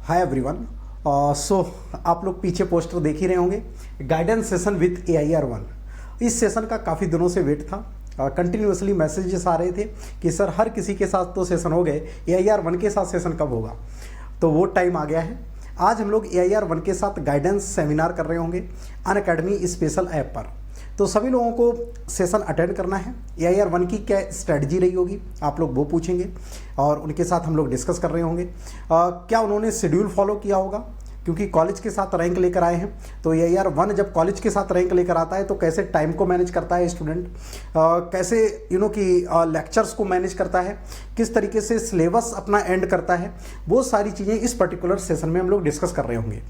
Hi everyone. सो आप लोग पीछे पोस्टर देख ही रहे होंगे, गाइडेंस सेशन विद AIR1। इस सेशन का काफ़ी दिनों से वेट था। कंटिन्यूसली मैसेजेस आ रहे थे कि सर हर किसी के साथ तो सेशन हो गए, AIR1 के साथ सेशन कब होगा। तो वो टाइम आ गया है। आज हम लोग AIR1 के साथ गाइडेंस सेमिनार कर रहे होंगे अनअकैडमी स्पेशल ऐप पर। तो सभी लोगों को सेशन अटेंड करना है। AIR1 की क्या स्ट्रेटजी रही होगी आप लोग वो पूछेंगे और उनके साथ हम लोग डिस्कस कर रहे होंगे। क्या उन्होंने शेड्यूल फॉलो किया होगा, क्योंकि कॉलेज के साथ रैंक लेकर आए हैं। तो AIR1 जब कॉलेज के साथ रैंक लेकर आता है तो कैसे टाइम को मैनेज करता है स्टूडेंट, कैसे कि लेक्चर्स को मैनेज करता है, किस तरीके से सिलेबस अपना एंड करता है, वो सारी चीज़ें इस पर्टिकुलर सेशन में हम लोग डिस्कस कर रहे होंगे।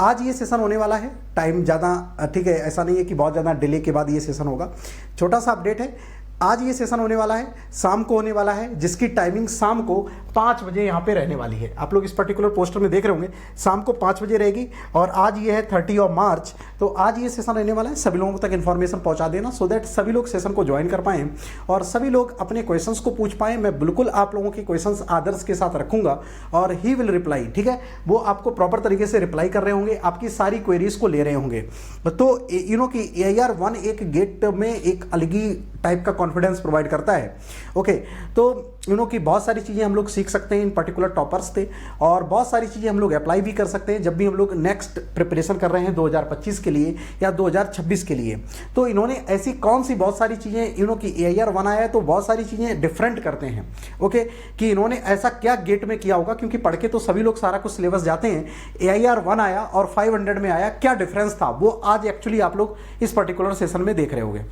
आज ये सेशन होने वाला है, टाइम ज़्यादा ठीक है, ऐसा नहीं है कि बहुत ज़्यादा डिले के बाद ये सेशन होगा। छोटा सा अपडेट है, आज ये सेशन होने वाला है, शाम को होने वाला है, जिसकी टाइमिंग शाम को 5 बजे यहाँ पे रहने वाली है। आप लोग इस पर्टिकुलर पोस्टर में देख रहे होंगे, शाम को 5 बजे रहेगी। और आज ये है 30 मार्च, तो आज ये सेशन रहने वाला है। सभी लोगों तक इन्फॉर्मेशन पहुँचा देना सो दैट सभी लोग सेशन को ज्वाइन कर पाएँ और सभी लोग अपने क्वेश्चंस को पूछ पाएँ। मैं बिल्कुल आप लोगों के क्वेश्चंस आदर्श के साथ रखूँगा और ही विल रिप्लाई, ठीक है। वो आपको प्रॉपर तरीके से रिप्लाई कर रहे होंगे, आपकी सारी क्वेरीज को ले रहे होंगे। तो कि AIR1 एक गेट में एक अलग ही टाइप का कॉन्फिडेंस प्रोवाइड करता है। ओके, तो कि बहुत सारी चीज़ें हम लोग सीख सकते हैं। इन पर्टिकुलर टॉपर्स थे और बहुत सारी चीज़ें हम लोग अप्लाई भी कर सकते हैं जब भी हम लोग नेक्स्ट प्रिपरेशन कर रहे हैं 2025 के लिए या 2026 के लिए। तो इन्होंने ऐसी कौन सी बहुत सारी चीज़ें कि AIR1 आया है तो बहुत सारी चीज़ें डिफरेंट करते हैं। ओके, कि इन्होंने ऐसा क्या गेट में किया होगा, क्योंकि पढ़ के तो सभी लोग सारा कुछ सिलेबस जाते हैं। AIR1 आया और 500 में आया, क्या डिफरेंस था वो आज एक्चुअली आप लोग इस पर्टिकुलर सेशन में देख रहे होंगे।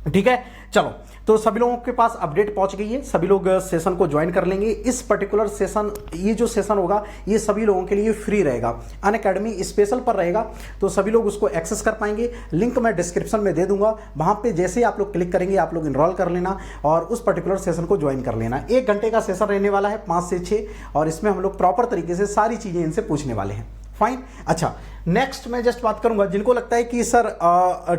ठीक है, चलो तो सभी लोगों के पास अपडेट पहुंच गई है, सभी लोग सेशन को ज्वाइन कर लेंगे। इस पर्टिकुलर सेशन, ये जो सेशन होगा ये सभी लोगों के लिए फ्री रहेगा, अनअकैडमी स्पेशल पर रहेगा, तो सभी लोग उसको एक्सेस कर पाएंगे। लिंक मैं डिस्क्रिप्शन में दे दूंगा, वहां पे जैसे ही आप लोग क्लिक करेंगे आप लोग इनरोल कर लेना और उस पर्टिकुलर सेशन को ज्वाइन कर लेना। 1 घंटे का सेशन रहने वाला है 5 से 6 और इसमें हम लोग प्रॉपर तरीके से सारी चीजें इनसे पूछने वाले हैं। फाइन। अच्छा, नेक्स्ट मैं जस्ट बात करूंगा जिनको लगता है कि सर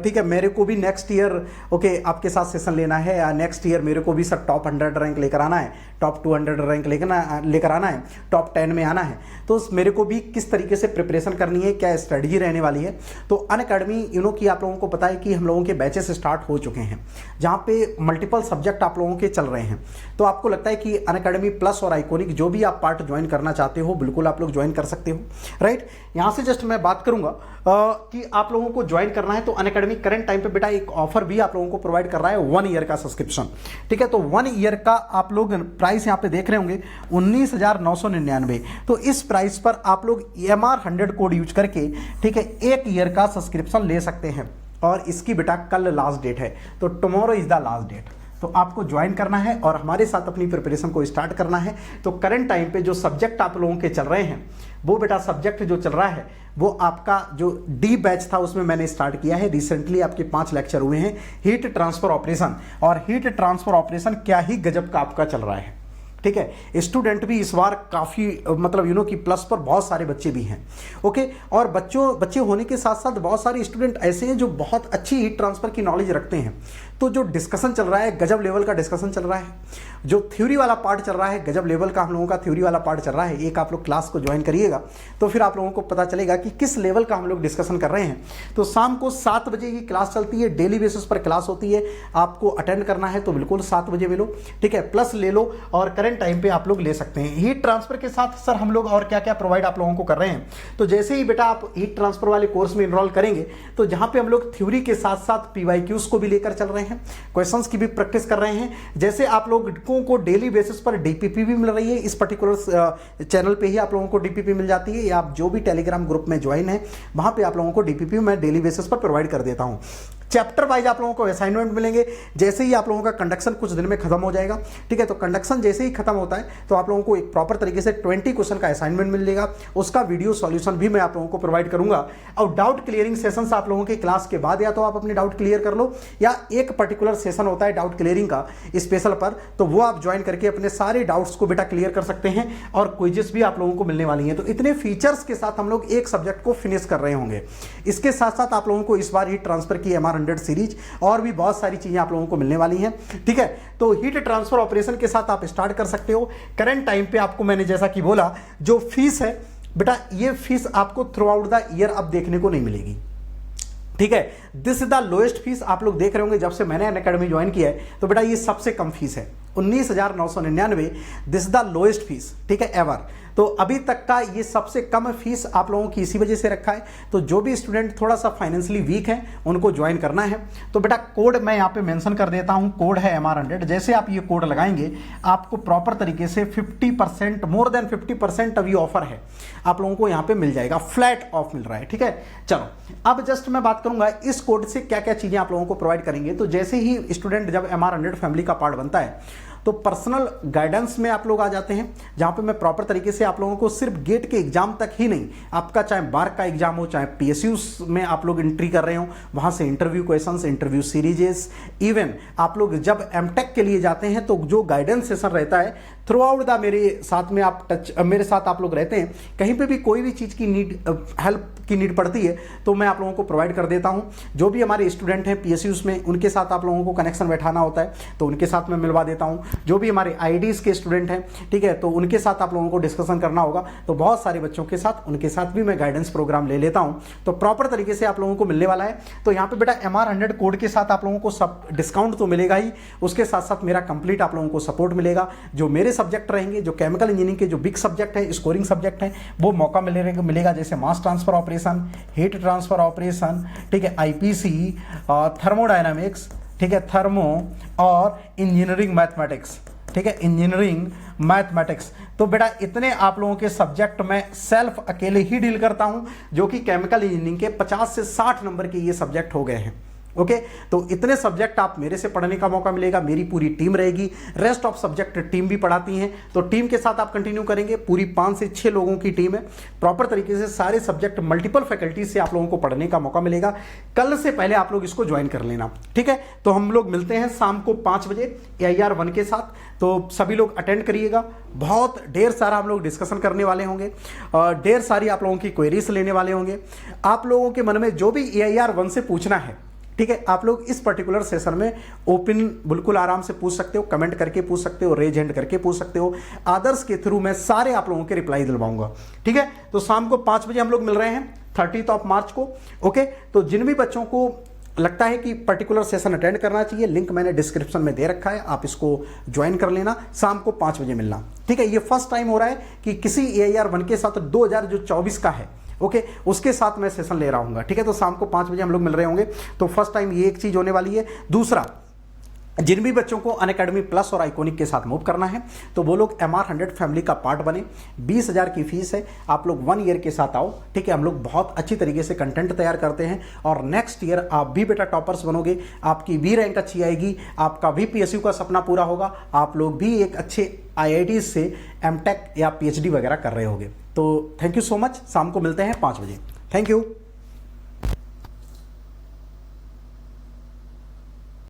ठीक है मेरे को भी नेक्स्ट ईयर आपके साथ सेशन लेना है या नेक्स्ट ईयर मेरे को भी सर टॉप 100 रैंक लेकर आना है, टॉप 200 रैंक लेकर आना है, टॉप 10 में आना है, तो मेरे को भी किस तरीके से प्रिपरेशन करनी है, क्या स्ट्रेटजी रहने वाली है। तो अनअकैडमी की आप लोगों को पता है कि हम लोगों के बैचेस स्टार्ट हो चुके हैं जहाँ पे मल्टीपल सब्जेक्ट आप लोगों के चल रहे हैं। तो आपको लगता है कि अनअकैडमी प्लस और आइकॉनिक जो भी आप पार्ट ज्वाइन करना चाहते हो बिल्कुल आप लोग ज्वाइन कर सकते हो। राइट, यहाँ से जस्ट मैं बात करूंगा कि आप लोगों को ज्वाइन करना है तो अनअकैडमी करंट टाइम पे बेटा एक ऑफर भी आप लोगों को प्रोवाइड कर रहा है 1 ईयर का सब्सक्रिप्शन। ठीक है, तो 1 ईयर का आप लोग प्राइस यहाँ पे देख रहे होंगे 19,999। तो इस प्राइस पर आप लोग EMR100 कोड यूज करके ठीक है 1 ईयर का सब्सक्रिप्शन ले सकते हैं और इसकी बेटा कल लास्ट डेट है, तो tomorrow is the last date. तो आपको ज्वाइन करना है और हमारे साथ अपनी प्रिपरेशन को स्टार्ट करना है। तो करंट टाइम पे जो सब्जेक्ट आप लोगों के चल रहे हैं वो बेटा सब्जेक्ट जो चल रहा है वो आपका जो D बैच था उसमें मैंने स्टार्ट किया है। रिसेंटली आपके 5 लेक्चर हुए हैं हीट ट्रांसफर ऑपरेशन, और हीट ट्रांसफर ऑपरेशन क्या ही गजब का आपका चल रहा है। ठीक है, स्टूडेंट भी इस बार काफ़ी मतलब कि प्लस पर बहुत सारे बच्चे भी हैं। ओके, और बच्चे होने के साथ साथ बहुत सारे स्टूडेंट ऐसे हैं जो बहुत अच्छी हीट ट्रांसफर की नॉलेज रखते हैं। तो जो डिस्कशन चल रहा है गजब लेवल का डिस्कशन चल रहा है, जो थ्योरी वाला पार्ट चल रहा है गजब लेवल का हम लोगों का थ्योरी वाला पार्ट चल रहा है। एक आप लोग क्लास को ज्वाइन करिएगा तो फिर आप लोगों को पता चलेगा कि किस लेवल का हम लोग डिस्कशन कर रहे हैं। तो शाम को 7 बजे की क्लास चलती है, डेली बेसिस पर क्लास होती है। आपको अटेंड करना है तो बिल्कुल 7 बजे मिलो, ठीक है, प्लस ले लो और करंट टाइम पे आप लोग ले सकते हैं। हीट ट्रांसफर के साथ सर हम लोग और क्या क्या प्रोवाइड आप लोगों को कर रहे हैं। तो जैसे ही बेटा आप हीट ट्रांसफर वाले कोर्स में इनरोल करेंगे तो जहां पे हम लोग थ्योरी के साथ साथ PYQs को भी लेकर चल रहे हैं, क्वेश्चंस की भी प्रैक्टिस कर रहे हैं। जैसे आप लोगों को डेली बेसिस पर DPP भी मिल रही है, इस पर्टिकुलर चैनल पे ही आप लोगों को DPP मिल जाती है, या आप जो भी टेलीग्राम ग्रुप में ज्वाइन है वहां पे आप लोगों को DPP मैं डेली बेसिस पर प्रोवाइड कर देता हूं। चैप्टर वाइज आप लोगों को असाइनमेंट मिलेंगे। जैसे ही आप लोगों का कंडक्शन कुछ दिन में खत्म हो जाएगा, ठीक है, तो कंडक्शन जैसे ही खत्म होता है तो आप लोगों को एक प्रॉपर तरीके से 20 क्वेश्चन का असाइनमेंट मिल जाएगा। उसका वीडियो सॉल्यूशन भी मैं आप लोगों को प्रोवाइड करूंगा। और डाउट क्लियरिंग सेशंस आप लोगों के क्लास के बाद या तो आप अपने डाउट क्लियर कर लो, या एक पर्टिकुलर सेशन होता है डाउट क्लियरिंग का स्पेशल पर, तो वो आप ज्वाइन करके अपने सारे डाउट्स को बेटा क्लियर कर सकते हैं और क्विजेस भी आप लोगों को मिलने वाली हैं। तो इतने फीचर्स के साथ हम लोग एक सब्जेक्ट को फिनिश कर रहे होंगे। इसके साथ साथ आप लोगों को इस बार हीट ट्रांसफर की MR100 सीरीज और भी बहुत सारी चीजें आप लोगों को मिलने वाली हैं। ठीक है, तो हीट ट्रांसफर ऑपरेशन के साथ आप स्टार्ट कर सकते हो। करंट टाइम पे आपको मैंने जैसा कि बोला जो फीस है बेटा ये फीस आपको थ्रू आउट द ईयर अब देखने को नहीं मिलेगी, ठीक है। This is the lowest fees आप लोग देख रहे होंगे जब से मैंने अनअकैडमी ज्वाइन किया है, तो बेटा ये सबसे कम फीस है 19,999। दिस द लोएस्ट फीस, ठीक है, एवर। तो अभी तक का ये सबसे कम फीस आप लोगों की इसी वजह से रखा है। तो जो भी स्टूडेंट थोड़ा सा फाइनेंशियली वीक है उनको ज्वाइन करना है। तो बेटा कोड मैं यहाँ पे मेंशन कर देता हूँ, कोड है MR100। जैसे आप ये कोड लगाएंगे आपको प्रॉपर तरीके से 50%, मोर देन 50% अभी ऑफर है आप लोगों को यहाँ पे मिल जाएगा, फ्लैट ऑफ मिल रहा है, ठीक है। चलो अब जस्ट मैं बात करूंगा इस कोड से क्या क्या चीजें आप लोगों को प्रोवाइड करेंगे। तो जैसे ही स्टूडेंट जब MR100 फैमिली का पार्ट बनता है तो पर्सनल गाइडेंस में आप लोग आ जाते हैं, जहां पे मैं प्रॉपर तरीके से आप लोगों को सिर्फ गेट के एग्जाम तक ही नहीं, आपका चाहे बार का एग्जाम हो, चाहे PSU में आप लोग एंट्री कर रहे हो, वहां से इंटरव्यू क्वेश्चंस, इंटरव्यू सीरीजेस, इवन आप लोग जब MTech के लिए जाते हैं तो जो गाइडेंस सेशन रहता है थ्रू आउट द मेरे साथ में मेरे साथ आप लोग रहते हैं, कहीं पे भी कोई भी चीज़ की नीड, हेल्प की नीड पड़ती है तो मैं आप लोगों को प्रोवाइड कर देता हूं। जो भी हमारे स्टूडेंट हैं PSUs में, उनके साथ आप लोगों को कनेक्शन बैठाना होता है तो उनके साथ मैं मिलवा देता हूं। जो भी हमारे IITs के स्टूडेंट हैं, ठीक है, तो उनके साथ आप लोगों को डिस्कशन करना होगा तो बहुत सारे बच्चों के साथ, उनके साथ भी मैं गाइडेंस प्रोग्राम ले लेता हूं। तो प्रॉपर तरीके से आप लोगों को मिलने वाला है। तो यहाँ पे बेटा MR100 कोड के साथ आप लोगों को सब डिस्काउंट तो मिलेगा ही, उसके साथ साथ मेरा कंप्लीट आप लोगों को सपोर्ट मिलेगा। जो मेरे सब्जेक्ट रहेंगे, जो केमिकल इंजीनियरिंग के जो बिग सब्जेक्ट है, स्कोरिंग सब्जेक्ट है, वो मौका मिलेगा, जैसे mass transfer operation, heat transfer operation, ठीक है, IPC, थर्मोडायनामिक्स, ठीक है, थर्मो और इंजीनियरिंग मैथमेटिक्स, ठीक है, इंजीनियरिंग मैथमेटिक्स। तो बेटा इतने आप लोगों के सब्जेक्ट में सेल्फ अकेले ही डील करता हूं, जो कि केमिकल इंजीनियरिंग के 50 से 60 नंबर के ये सब्जेक्ट हो गए हैं। ओके, तो इतने सब्जेक्ट आप मेरे से पढ़ने का मौका मिलेगा, मेरी पूरी टीम रहेगी, रेस्ट ऑफ सब्जेक्ट टीम भी पढ़ाती हैं, तो टीम के साथ आप कंटिन्यू करेंगे। पूरी 5 से 6 लोगों की टीम है, प्रॉपर तरीके से सारे सब्जेक्ट मल्टीपल फैकल्टी से आप लोगों को पढ़ने का मौका मिलेगा। कल से पहले आप लोग इसको ज्वाइन कर लेना, ठीक है। तो हम लोग मिलते हैं शाम को 5 बजे AIR1 के साथ, तो सभी लोग अटेंड करिएगा। बहुत ढेर सारा हम लोग डिस्कशन करने वाले होंगे, ढेर सारी आप लोगों की क्वेरीज लेने वाले होंगे। आप लोगों के मन में जो भी AIR1 से पूछना है, ठीक है, आप लोग इस पर्टिकुलर सेशन में ओपन बिल्कुल आराम से पूछ सकते हो, कमेंट करके पूछ सकते हो, रेज हैंड करके पूछ सकते हो। आदर्श के थ्रू मैं सारे आप लोगों के रिप्लाई दिलवाऊंगा, ठीक है। तो शाम को 5 बजे हम लोग मिल रहे हैं 30 मार्च को। ओके, तो जिन भी बच्चों को लगता है कि पर्टिकुलर सेशन अटेंड करना चाहिए, लिंक मैंने डिस्क्रिप्शन में दे रखा है, आप इसको ज्वाइन कर लेना। शाम को 5 बजे मिलना, ठीक है। ये फर्स्ट टाइम हो रहा है कि किसी AIR1 के साथ 2024 का है, ओके, उसके साथ मैं सेशन ले रहा हूँ, ठीक है। तो शाम को 5 बजे हम लोग मिल रहे होंगे। तो फर्स्ट टाइम ये एक चीज होने वाली है। दूसरा, जिन भी बच्चों को अनअकैडमी प्लस और आइकॉनिक के साथ मूव करना है तो वो लोग MR100 फैमिली का पार्ट बने। 20,000 की फीस है, आप लोग 1 ईयर के साथ आओ, ठीक है। हम लोग बहुत अच्छी तरीके से कंटेंट तैयार करते हैं और नेक्स्ट ईयर आप भी बेटा टॉपर्स बनोगे, आपकी भी रैंक अच्छी आएगी, आपका भी PSU का सपना पूरा होगा, आप लोग भी एक अच्छे IIT से MTech या PhD वगैरह कर रहे होगे। तो थैंक यू सो मच, शाम को मिलते हैं 5 बजे। Thank you.